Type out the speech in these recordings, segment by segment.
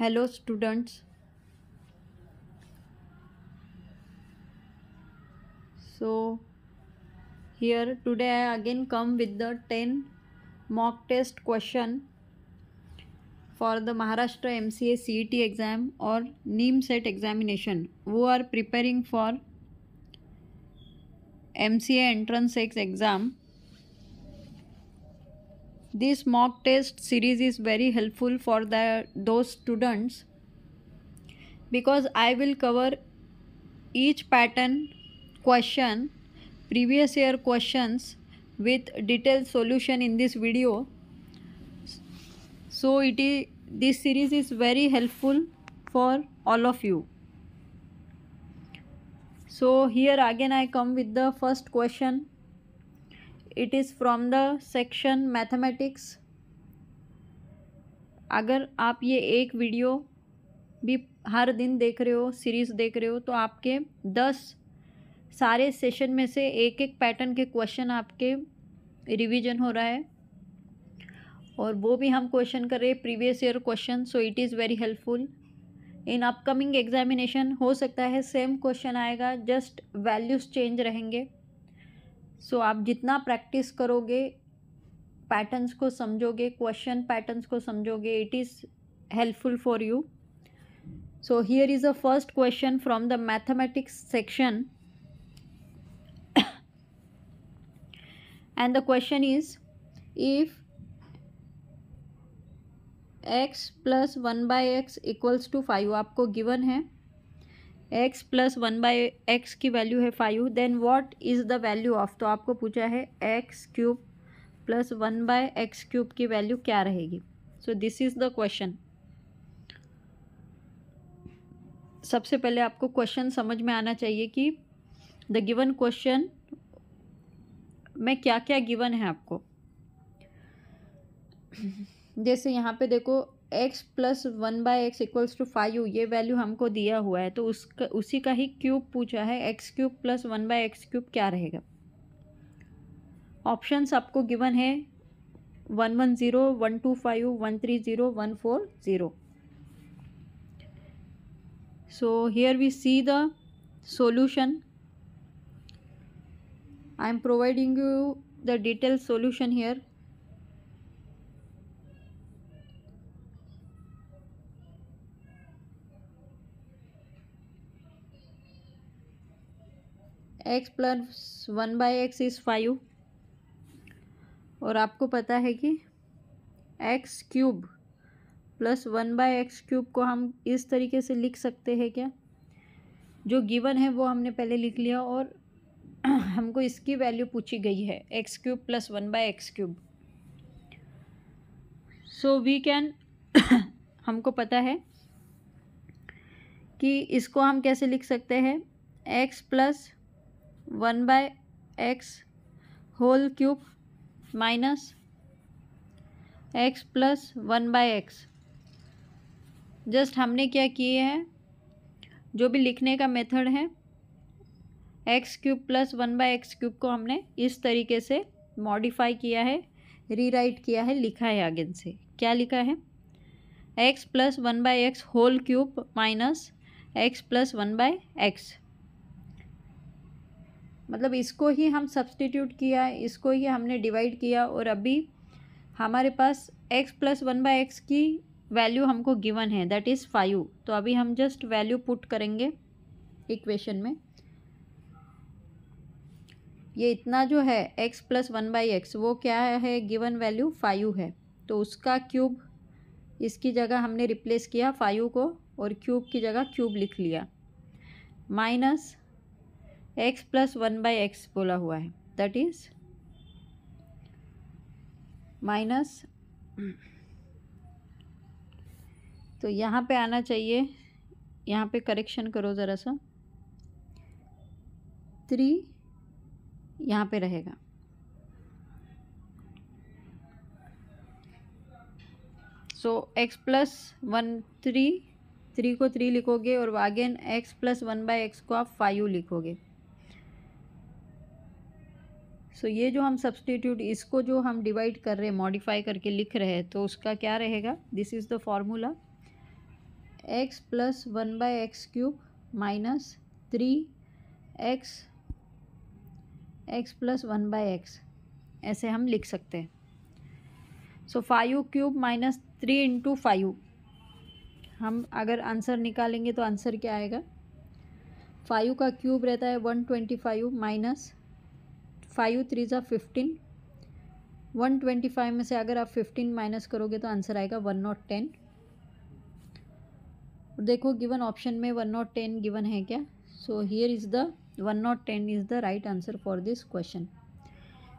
Hello students. So here today I again come with the 10 mock test question for the Maharashtra MCA CET exam or NEEM set examination who are preparing for MCA entrance exam. This mock test series is very helpful for those students because I will cover each pattern question, previous year questions with detailed solution in this video. So this series is very helpful for all of you. So here again I come with the first question. It is from the section mathematics. अगर आप ये एक video भी हर दिन देख रहे हो, series देख रहे हो, तो आपके 10 सारे सेशन में से एक एक पैटर्न के क्वेश्चन आपके रिवीजन हो रहा है और वो भी हम क्वेश्चन कर रहे हैं previous year question. So it is very helpful in upcoming examination. हो सकता है सेम क्वेश्चन आएगा, जस्ट वैल्यूज़ चेंज रहेंगे. सो आप जितना प्रैक्टिस करोगे, पैटर्न्स को समझोगे, क्वेश्चन पैटर्न्स को समझोगे, it is helpful for you. So here is a first question from the mathematics section and the question is, if x plus 1 by x equals to 5, आपको given है x plus 1 by x की value है 5, then what is the value of, तो आपको पूछा है x cube plus 1 by x cube की value क्या रहेगी. So this is the question. सबसे पहले आपको क्वेश्चन समझ में आना चाहिए कि द गिवन क्वेश्चन में क्या क्या गिवन है आपको. जैसे यहाँ पे देखो x plus 1 by X equals to 5, ये वैल्यू हमको दिया हुआ है, तो उसी का ही क्यूब पूछा है. x cube plus 1 by X cube क्या रहेगा. ऑप्शंस आपको गिवन है 110, 125, 130, 140. So here we see the solution. I am providing you the detailed solution here. x plus 1 by X is 5 और आपको पता है कि x cube plus 1 by X cube को हम इस तरीके से लिख सकते हैं क्या. जो गिवन है वो हमने पहले लिख लिया और हमको इसकी वैल्यू पूछी गई है x cube plus 1 by X cube. So we can हमको पता है कि इसको हम कैसे लिख सकते हैं, x plus 1 by X whole cube minus x plus 1 by X. Just हमने क्या किए हैं, जो भी लिखने का मेथड है, x cube plus 1 by X cube को हमने इस तरीके से मॉडिफाई किया है, रीराइट किया है, लिखा है आगे से. क्या लिखा है, x plus 1 by X whole cube minus x plus 1 by X. मतलब इसको ही हम सब्सटीट्यूट किया, इसको ही हमने डिवाइड किया और अभी हमारे पास x प्लस 1 बाय एक्स की वैल्यू हमको गिवन है, दैट इज़ 5. तो अभी हम जस्ट वैल्यू पुट करेंगे इक्वेशन में. ये इतना जो है x प्लस 1 बाई एक्स वो क्या है, गिवन वैल्यू 5 है, तो उसका क्यूब इसकी जगह हमने रिप्लेस किया 5 को और क्यूब की जगह क्यूब लिख लिया, minus x plus 1 by x बोला हुआ है, दैट इज़ माइनस. तो यहाँ पे आना चाहिए, यहाँ पे करेक्शन करो ज़रा सा, 3 यहाँ पे रहेगा. सो x प्लस 1 3 को 3 लिखोगे और again x plus 1 by X को आप 5 लिखोगे. सो ये जो हम सब्सटीट्यूट, इसको जो हम डिवाइड कर रहे हैं, मॉडिफाई करके लिख रहे हैं, तो उसका क्या रहेगा, this is the formula. X plus 1/x³ minus 3x plus 1/x, ऐसे हम लिख सकते हैं। सो 5³ माइनस 3 इंटू 5, हम अगर आंसर निकालेंगे तो आंसर क्या आएगा? 5 का क्यूब रहता है 125 माइनस 5 3 ज़ा 15, 125 में से अगर आप 15 माइनस करोगे तो आंसर आएगा 110। देखो गिवन ऑप्शन में 110 गिवन है क्या? So here is the 110 is the right answer for this question.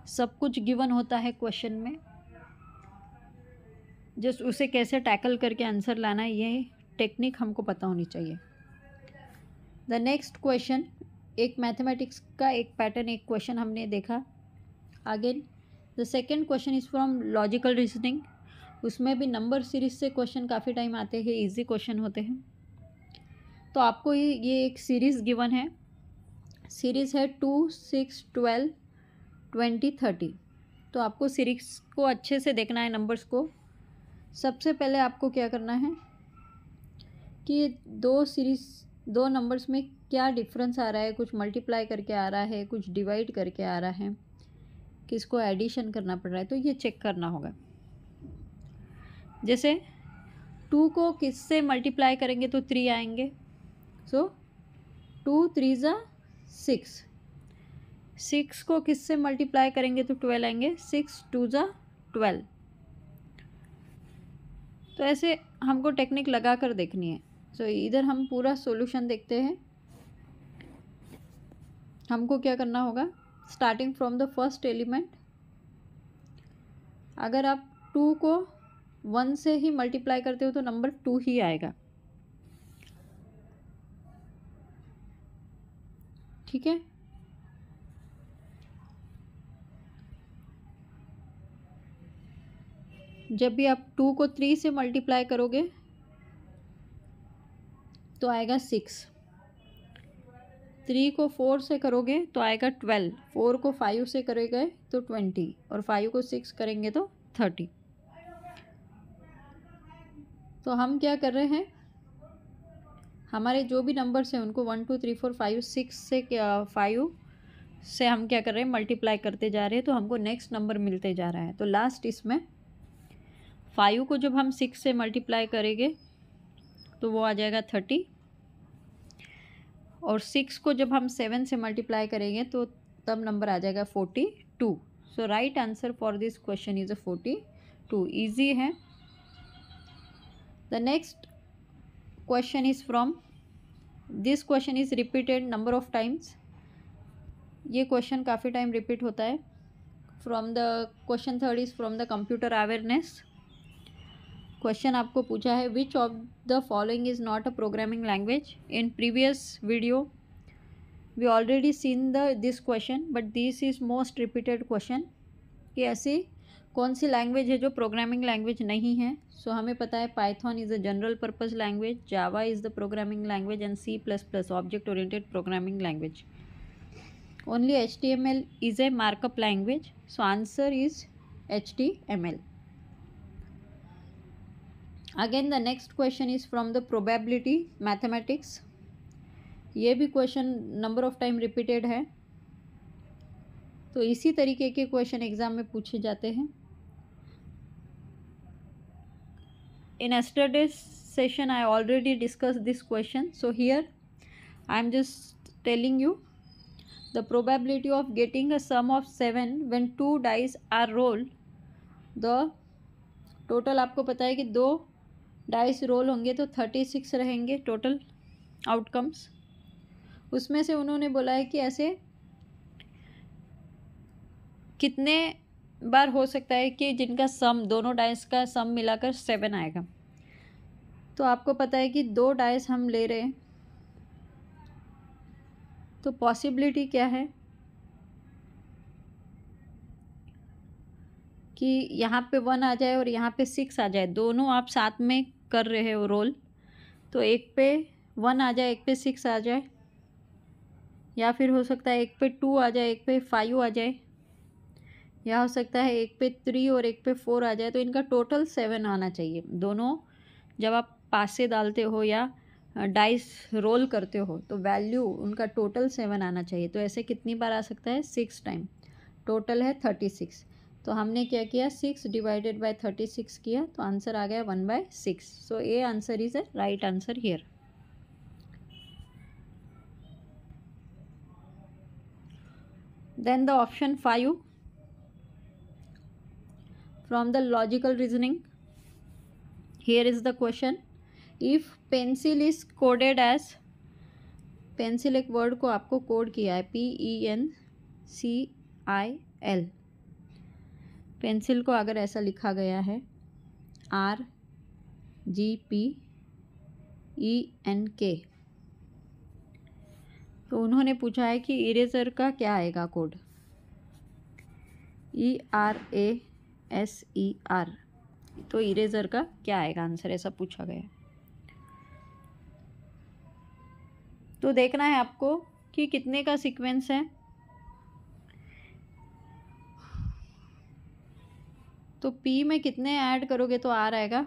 सब कुछ गिवन होता है क्वेश्चन में, जस्ट उसे कैसे टैकल करके आंसर लाना है, ये टेक्निक हमको पता होनी चाहिए। द नेक्स्ट क्वेश्चन, एक मैथमेटिक्स का एक पैटर्न, एक क्वेश्चन हमने देखा। Again the second question is from logical reasoning. उसमें भी नंबर सीरीज से क्वेश्चन काफ़ी टाइम आते हैं, इजी क्वेश्चन होते हैं। तो आपको ये एक सीरीज़ गिवन है, सीरीज़ है 2 6 12 20 30। तो आपको सीरीज़ को अच्छे से देखना है, नंबर्स को। सबसे पहले आपको क्या करना है कि दो नंबर्स में क्या डिफरेंस आ रहा है, कुछ मल्टीप्लाई करके आ रहा है, कुछ डिवाइड करके आ रहा है, किसको एडिशन करना पड़ रहा है, तो ये चेक करना होगा। जैसे 2 को किससे मल्टीप्लाई करेंगे तो 3 आएंगे। सो 2 3 ज़ा 6, 6 को किससे मल्टीप्लाई करेंगे तो 12 आएंगे, 6 2 ज़ा 12। तो ऐसे हमको टेक्निक लगा कर देखनी है। सो इधर हम पूरा सॉल्यूशन देखते हैं। हमको क्या करना होगा, starting from the first element, अगर आप 2 को 1 से ही मल्टीप्लाई करते हो तो नंबर 2 ही आएगा। ठीक है, जब भी आप 2 को 3 से मल्टीप्लाई करोगे तो आएगा 6, 3 को 4 से करोगे तो आएगा 12, 4 को 5 से करोगे तो 20, और 5 को 6 करेंगे तो 30। तो हम क्या कर रहे हैं, हमारे जो भी नंबर्स हैं उनको 1 2 3 4 5 6 से 5 से हम क्या कर रहे हैं, मल्टीप्लाई करते जा रहे हैं। तो हमको नेक्स्ट नंबर मिलते जा रहा है। तो लास्ट इसमें 5 को जब हम 6 से मल्टीप्लाई करेंगे तो वो आ जाएगा 30, और 6 को जब हम 7 से मल्टीप्लाई करेंगे तो तब नंबर आ जाएगा 42। So right answer for this question is 42। Easy है। The next question is from, this question is repeated number of times. ये क्वेश्चन काफ़ी टाइम रिपीट होता है। From the question third is from the computer awareness. Question आपको पूछा है, which of the following is not a programming language. In previous video we already seen this question, but this is most repeated question कि ऐसी कौन सी language है जो programming language नहीं है। सो हमें पता है Python is a general purpose language, Java is the programming language, and C++ object oriented programming language. Only HTML is a markup language. So answer is HTML. Again the next question is from the probability mathematics. ये भी question number of time repeated है। तो इसी तरीके के question exam में पूछे जाते हैं। In yesterday's session I already discussed this question, so here I am just telling you the probability of getting a sum of 7 when 2 dice are rolled. The total आपको पता है कि 2 डाइस रोल होंगे तो 36 रहेंगे टोटल आउटकम्स। उसमें से उन्होंने बोला है कि ऐसे कितने बार हो सकता है कि जिनका सम, दोनों डाइस का सम मिलाकर 7 आएगा। तो आपको पता है कि 2 डाइस हम ले रहे हैं, तो पॉसिबिलिटी क्या है कि यहाँ पे 1 आ जाए और यहाँ पे 6 आ जाए, दोनों आप साथ में कर रहे हो रोल। तो एक पे 1 आ जाए, एक पे 6 आ जाए, या फिर हो सकता है एक पे 2 आ जाए, एक पे 5 आ जाए, या हो सकता है एक पे 3 और एक पे 4 आ जाए। तो इनका टोटल 7 आना चाहिए। दोनों जब आप पासे डालते हो या डाइस रोल करते हो तो वैल्यू उनका टोटल 7 आना चाहिए। तो ऐसे कितनी बार आ सकता है? 6 टाइम। टोटल है 36। तो हमने क्या किया? 6 डिवाइडेड बाय 36 किया तो आंसर आ गया 1/6। So a answer is a right answer here. Then the option 5 from the logical reasoning. Here is the question. If pencil is coded as, pencil एक वर्ड को आपको कोड किया है PENCIL। पेंसिल को अगर ऐसा लिखा गया है RGPENK, तो उन्होंने पूछा है कि इरेजर का क्या आएगा कोड? ERASER। तो इरेजर का क्या आएगा आंसर, ऐसा पूछा गया। तो देखना है आपको कि कितने का सीक्वेंस है। तो P में कितने ऐड करोगे तो R आएगा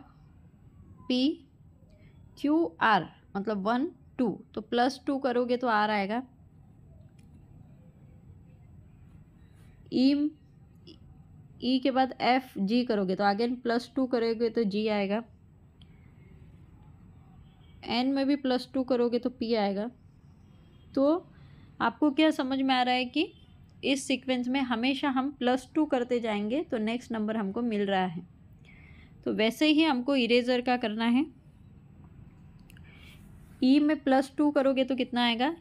PQR, मतलब 1 2, तो +2 करोगे तो R आएगा। E के बाद FG करोगे तो अगेन +2 करोगे तो G आएगा। N में भी +2 करोगे तो P आएगा। तो आपको क्या समझ में आ रहा है कि इस सीक्वेंस में हमेशा हम +2 करते जाएंगे तो नेक्स्ट नंबर हमको मिल रहा है। तो वैसे ही हमको इरेजर का करना है। E में +2 करोगे तो कितना आएगा?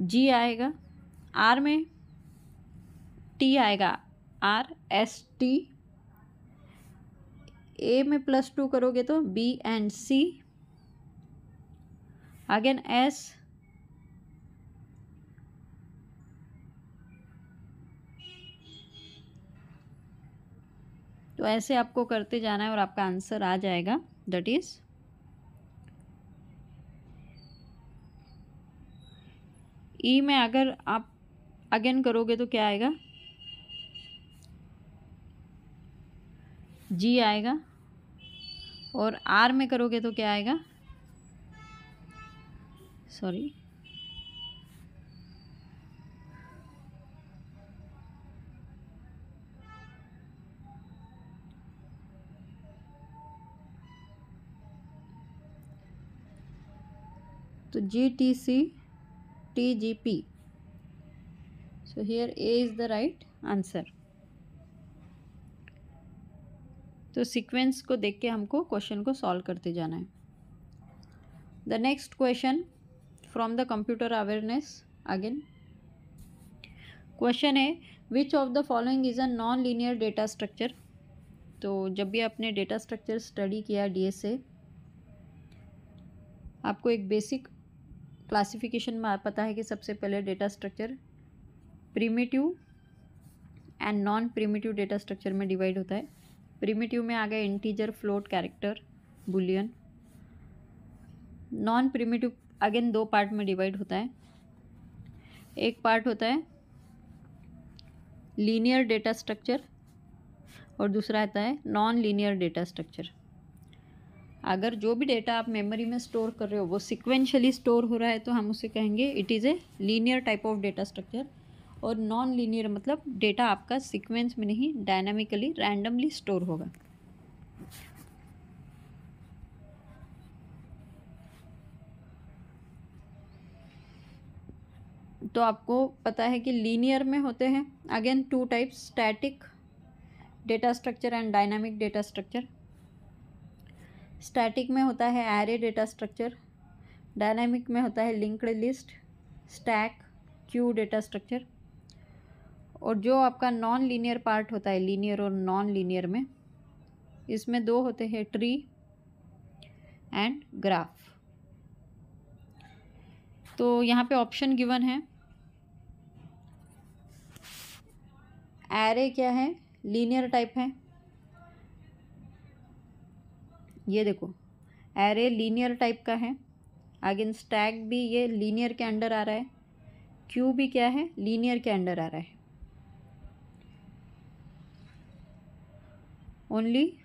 G आएगा। R में T आएगा, RST। A में +2 करोगे तो B and C। Again S, तो ऐसे आपको करते जाना है और आपका आंसर आ जाएगा। दैट इज E में अगर आप अगेन करोगे तो क्या आएगा? G आएगा। और R में करोगे तो क्या आएगा? सॉरी, तो GTCTGP। So here A is the right answer. तो सीक्वेंस को देख के हमको क्वेश्चन को सॉल्व करते जाना है। The next question from the computer awareness. Again question है which of the following is a non linear data structure. तो जब भी आपने डेटा स्ट्रक्चर स्टडी किया DSA, आपको एक बेसिक क्लासिफिकेशन में पता है कि सबसे पहले data structure primitive and non primitive data structure में डिवाइड होता है। प्रिमिटिव में आ गया integer, float, character, Boolean. Non primitive again 2 part में डिवाइड होता है। एक पार्ट होता है लीनियर डेटा स्ट्रक्चर और दूसरा आता है नॉन लीनियर डेटा स्ट्रक्चर। अगर जो भी डेटा आप मेमोरी में स्टोर कर रहे हो वो सिक्वेंशियली स्टोर हो रहा है तो हम उसे कहेंगे it is a linear type of data structure. और नॉन लीनियर मतलब डेटा आपका सीक्वेंस में नहीं, डायनामिकली रैंडमली स्टोर होगा। तो आपको पता है कि लीनियर में होते हैं again 2 types, static data structure and dynamic data structure. Static में होता है एरे डेटा स्ट्रक्चर, डायनामिक में होता है linked list, stack, Q data structure. और जो आपका नॉन लीनियर पार्ट होता है लीनियर और नॉन लीनियर में, इसमें 2 होते हैं ट्री एंड ग्राफ। तो यहाँ पे ऑप्शन गिवन है। एरे क्या है? लीनियर टाइप है। ये देखो एरे लीनियर टाइप का है। अगेन स्टैक भी ये लीनियर के अंडर आ रहा है। क्यू भी क्या है? लीनियर के अंडर आ रहा है। ओनली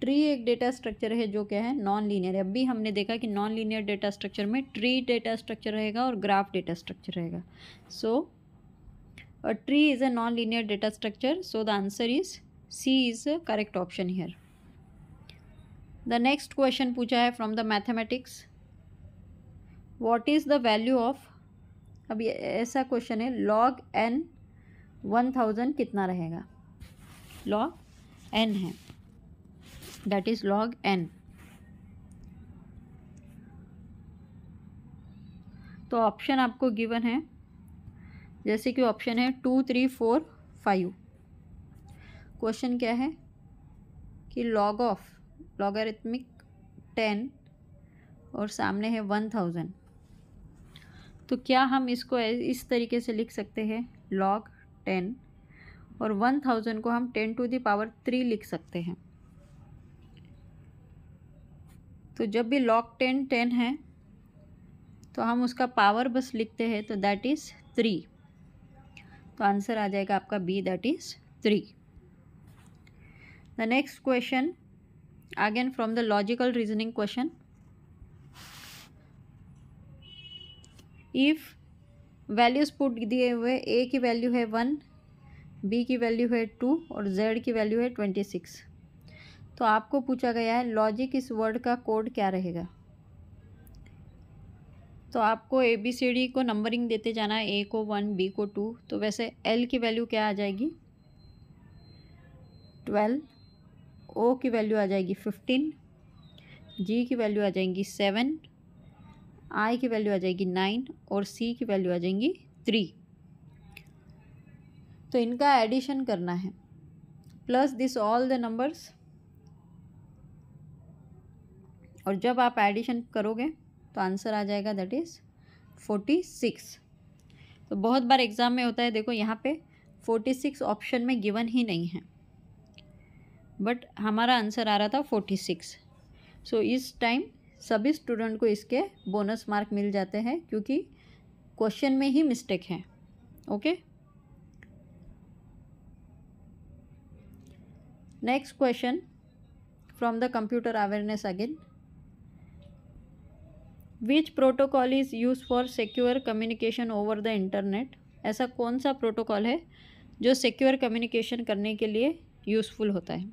ट्री एक डेटा स्ट्रक्चर है जो क्या है, नॉन लीनियर है। अभी हमने देखा कि नॉन लीनियर डेटा स्ट्रक्चर में ट्री डेटा स्ट्रक्चर रहेगा और ग्राफ डेटा स्ट्रक्चर रहेगा। So a tree is a non linear data structure, so the answer is C is a correct option here. The next question पूछा है from the mathematics, what is the value of, अब ये ऐसा question है, log n 1000 कितना रहेगा, log n है, that is log n। तो ऑप्शन आपको गिवन है, जैसे कि ऑप्शन है 2 3 4 5। क्वेश्चन क्या है कि log ऑफ लॉगरिथमिक 10 और सामने है 1000, तो क्या हम इसको इस तरीके से लिख सकते हैं, log 10 और 1000 को हम 10 to the power 3 लिख सकते हैं। तो जब भी log 10 10 है तो हम उसका पावर बस लिखते हैं, तो दैट इज़ 3। तो आंसर आ जाएगा आपका B, that is 3। The next question again from the logical reasoning question, if values put दिए हुए ए की वैल्यू है 1, बी की वैल्यू है 2 और जेड की वैल्यू है 26, तो आपको पूछा गया है लॉजिक इस वर्ड का कोड क्या रहेगा। तो आपको ए बी सी डी को नंबरिंग देते जाना है, ए को 1, बी को 2, तो वैसे एल की वैल्यू क्या आ जाएगी 12, ओ की वैल्यू आ जाएगी 15, जी की वैल्यू आ जाएंगी 7, आई की वैल्यू आ जाएगी 9 और सी की वैल्यू आ जाएंगी 3। तो इनका एडिशन करना है, plus this all the numbers, और जब आप एडिशन करोगे तो आंसर आ जाएगा दैट इज़ 46। तो बहुत बार एग्ज़ाम में होता है, देखो यहाँ पे 46 ऑप्शन में गिवन ही नहीं है, बट हमारा आंसर आ रहा था 46। सो इस टाइम सभी स्टूडेंट को इसके बोनस मार्क मिल जाते हैं, क्योंकि क्वेश्चन में ही मिस्टेक है। Okay, next question from the computer awareness again, which protocol is use for secure communication over the internet. ऐसा कौन सा प्रोटोकॉल है जो सिक्योर कम्युनिकेशन करने के लिए यूज़फुल होता है।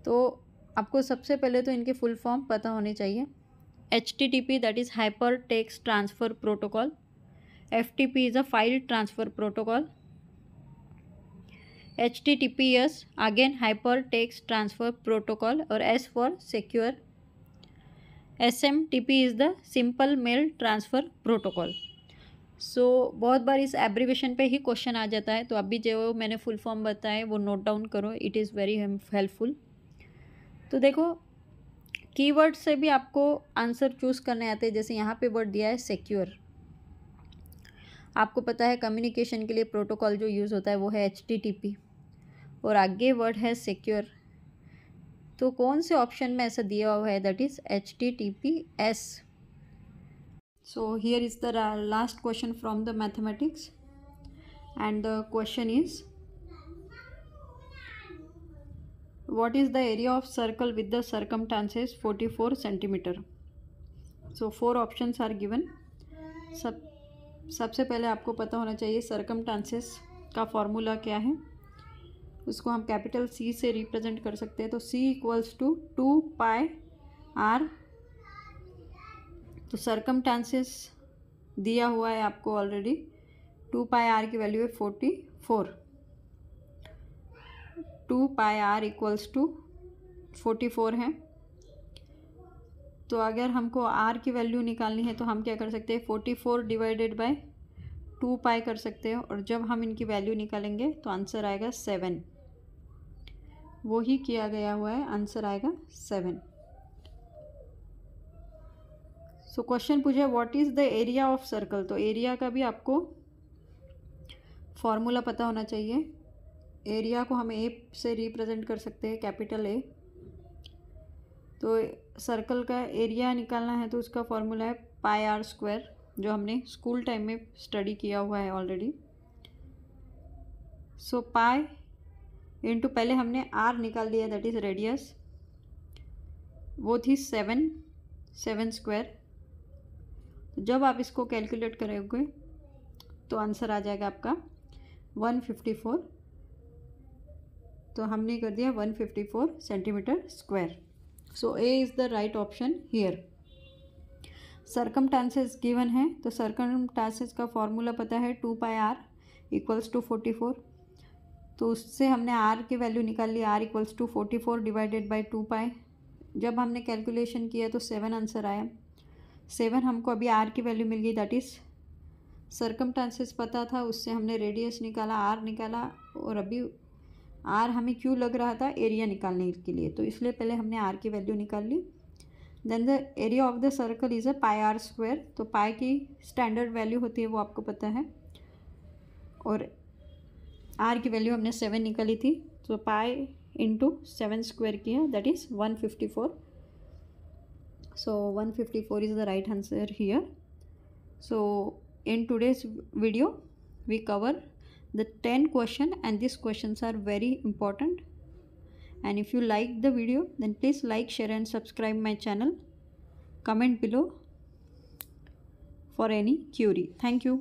तो आपको सबसे पहले तो इनके फुल फॉर्म पता होने चाहिए। HTTP that is hyper text transfer protocol, FTP is a file transfer protocol, HTTPS again hyper text transfer protocol और S for secure, SMTP is the simple mail transfer protocol. So बहुत बार इस abbreviation पे ही question आ जाता है, तो अभी जो मैंने फुल फॉर्म बताए वो नोट डाउन करो, इट इज़ वेरी हेल्पफुल। तो देखो कीवर्ड से भी आपको आंसर चूज़ करने आते हैं, जैसे यहाँ पे वर्ड दिया है सिक्योर। आपको पता है कम्युनिकेशन के लिए प्रोटोकॉल जो यूज़ होता है वो है HTTP, और आगे वर्ड है सिक्योर। तो कौन से ऑप्शन में ऐसा दिया हुआ है, that is HTTPS। So here is the last question from the mathematics, and the question is what is the area of circle with the circumference 44 centimeter। so 4 options are given। सबसे पहले आपको पता होना चाहिए circumference का formula क्या है, उसको हम कैपिटल C से रिप्रेजेंट कर सकते हैं। तो C equals to 2 pi r। तो circumference दिया हुआ है आपको ऑलरेडी, 2 पाई r की वैल्यू है 44, 2 पाई r इक्वल्स टू 44 है। तो अगर हमको r की वैल्यू निकालनी है तो हम क्या कर सकते हैं, 44 डिवाइडेड बाय 2 पाई कर सकते हैं, और जब हम इनकी वैल्यू निकालेंगे तो आंसर आएगा 7। वही किया गया हुआ है, आंसर आएगा 7। सो क्वेश्चन पूछा what is the area of circle. तो एरिया का भी आपको फॉर्मूला पता होना चाहिए। एरिया को हम ए से रिप्रेजेंट कर सकते हैं, कैपिटल ए। तो सर्कल का एरिया निकालना है तो उसका फॉर्मूला है पाई r स्क्वायर, जो हमने स्कूल टाइम में स्टडी किया हुआ है ऑलरेडी। सो पाई इनटू पहले हमने आर निकाल दिया, दैट इज़ रेडियस, वो थी 7 स्क्वायर। जब आप इसको कैलकुलेट करोगे तो आंसर आ जाएगा आपका 154। तो हमने कर दिया 154 centimetre square. So A is the right option here. Circumstances given है, तो सर्कमस्टांसेस का फॉर्मूला पता है 2πr इक्वल्स टू 44। तो उससे हमने r की वैल्यू निकाल ली, r equals to 44 divided by 2π। जब हमने कैलकुलेशन किया तो 7 आंसर आया। 7 हमको अभी r की वैल्यू मिल गई, दैट इज़ सर्कमस्टांसेस पता था, उससे हमने रेडियस निकाला, r निकाला, और अभी r हमें क्यों लग रहा था, एरिया निकालने के लिए, तो इसलिए पहले हमने r की वैल्यू निकाल ली। Then the area of the circle is a πr square. तो पाई की स्टैंडर्ड वैल्यू होती है वो आपको पता है, और r की वैल्यू हमने 7 निकाली थी, तो पाई इंटू 7 स्क्वायर किया, that is 154। So 154 is the right answer here. So in today's video we cover the 10 question, and these questions are very important. And if you like the video, then please like, share and subscribe my channel. Comment below for any query. Thank you.